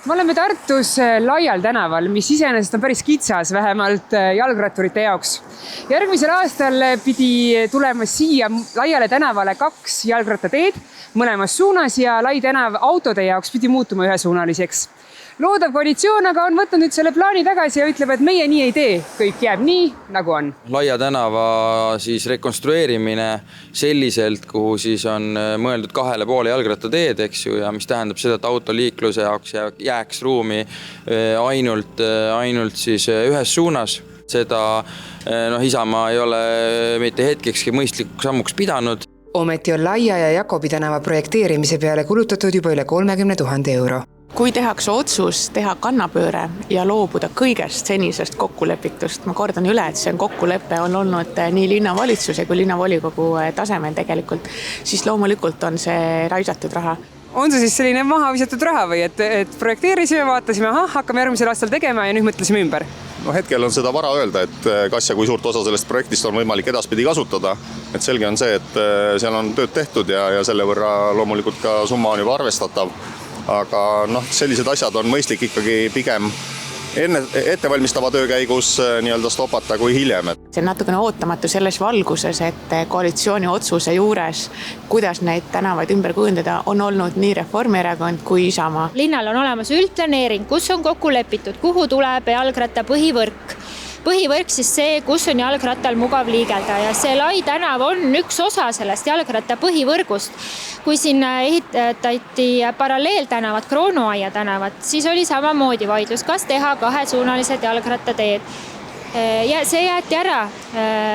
Me oleme Tartus Laial tänaval, mis iseenesest on päris kitsas, vähemalt jalgratturite jaoks. Järgmisel aastal pidi tulema siia Laiale tänavale 2 jalgrattateed mõlemas suunas ja Lai tänav autode jaoks pidi muutuma ühesuunaliseks. Loodav koalitsioon aga on võtnud nüüd selle plaani tagasi ja ütleb, et meie nii ei tee. Kõik jääb nii, nagu on. Laia tänava siis rekonstrueerimine selliselt, kuhu siis on mõeldud 2,5 jalgrattateed, eks ju, ja mis tähendab seda, et autoliikluse jaoks jääks ruumi ainult siis ühes suunas. Seda Isamaa ei ole mitte hetkekski mõistlikuks sammuks pidanud. Ometi on Laia ja Jakobi tänava projekteerimise peale kulutatud juba üle 30 000 euro. Kui tehakse otsus teha kannapööre ja loobuda kõigest senisest kokkulepitust, ma kordan üle, et see kokkulepe on olnud nii linnavalitsuse kui linnavolikogu tasemel tegelikult, siis loomulikult on see raisatud raha. On see siis selline maha visatud raha või et projekteerisime, vaatasime, hakkame järgmisel aastal tegema ja nüüd mõtlesime ümber? Hetkel on seda vara öelda, et kas ja kui suurt osa sellest projektist on võimalik edaspidi kasutada. Et selge on see, et seal on tööd tehtud ja selle võrra loomulikult ka summa on juba arvestatav. Aga sellised asjad on mõistlik ikkagi pigem ettevalmistava töö käigus stopata kui hiljem. See on natukene ootamatu selles valguses, et koalitsiooni otsuse juures, kuidas neid tänavaid ümber kujundada, on olnud nii Reformierakond kui Isamaa. Linnal on olemas üldplaneering, kus on kokku lepitud, kuhu tuleb jalgratta põhivõrk. Põhivõrk siis see, kus on jalgrattal mugav liigelda ja see Lai tänav on üks osa sellest jalgratta põhivõrgust. Kui siin ehitati paralleeltänavat, Kroonuaia tänavat, siis oli samamoodi vaidlus, kas teha 2-suunalised jalgrattateed. Ja see jäeti ära,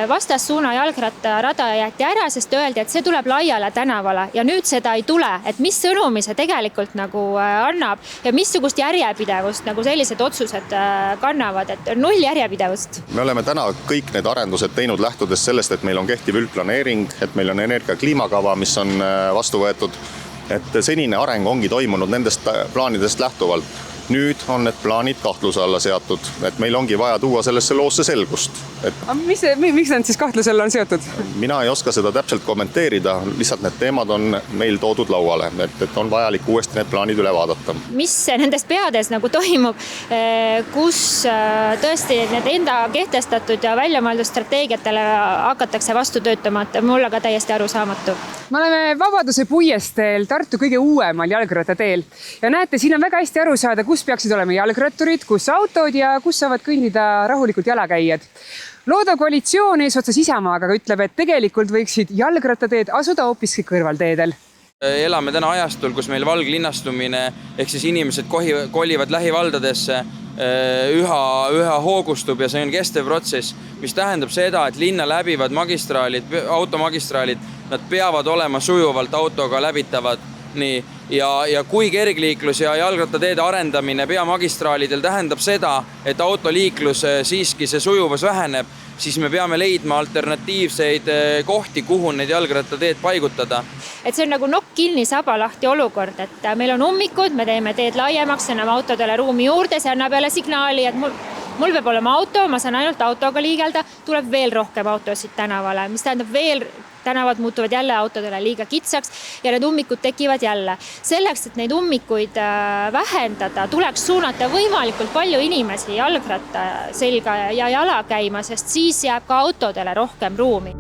vastassuuna jalgrattarada jäeti ära, sest öeldi, et see tuleb Laiale tänavale ja nüüd seda ei tule, et mis sõnumi see tegelikult annab ja missugust järjepidevust sellised otsused kannavad, et 0 järjepidevust. Me oleme täna kõik need arendused teinud lähtudes sellest, et meil on kehtiv üldplaneering, et meil on energia kliimakava, mis on vastu võetud, et senine areng ongi toimunud nendest plaanidest lähtuvalt. Nüüd on need plaanid kahtluse alla seatud, et meil ongi vaja tuua sellesse loosse selgust. Miks need siis kahtluse alla on seotud? Mina ei oska seda täpselt kommenteerida, lihtsalt need teemad on meil toodud lauale, et on vajalik uuesti need plaanid üle vaadata. Mis nendes peades toimub, kus tõesti need enda kehtestatud ja väljamõeldud strateegiatele hakatakse vastu töötama, et mulle ka täiesti arusaamatu. Me oleme Vabaduse puiesteel Tartu kõige uuemal jalgrattateel ja näete, siin on väga hästi aru saada, kus peaksid olema jalgratturid, kus autod ja kus saavad kõndida rahulikult jalakäijad. Loodav koalitsioon eesotsas Isamaaga ütleb, et tegelikult võiksid jalgrattateed asuda hoopiski kõrvalteedel. Elame täna ajastul, kus meil valglinnastumine ehk siis inimesed kolivad lähivaldadesse üha hoogustub ja see on kestev protsess, mis tähendab seda, et linna läbivad magistraalid, automagistraalid, nad peavad olema sujuvalt autoga läbitavad. Nii. Ja kui kergliiklus ja jalgrattateede arendamine peamagistraalidel tähendab seda, et autoliiklus siiski see sujuvus väheneb, siis me peame leidma alternatiivseid kohti, kuhu neid jalgrattateed paigutada. Et see on nokk kinni, saba lahti olukord, et meil on ummikud, me teeme teed laiemaks, anname autodele ruumi juurde, see annab jälle signaali, et mul peab olema auto, ma saan ainult autoga liigelda, tuleb veel rohkem autosid tänavale, mis tähendab veel tänavad muutuvad jälle autodele liiga kitsaks ja need ummikud tekivad jälle. Selleks, et neid ummikuid vähendada, tuleks suunata võimalikult palju inimesi jalgratta selga ja jala käima, sest siis jääb ka autodele rohkem ruumi.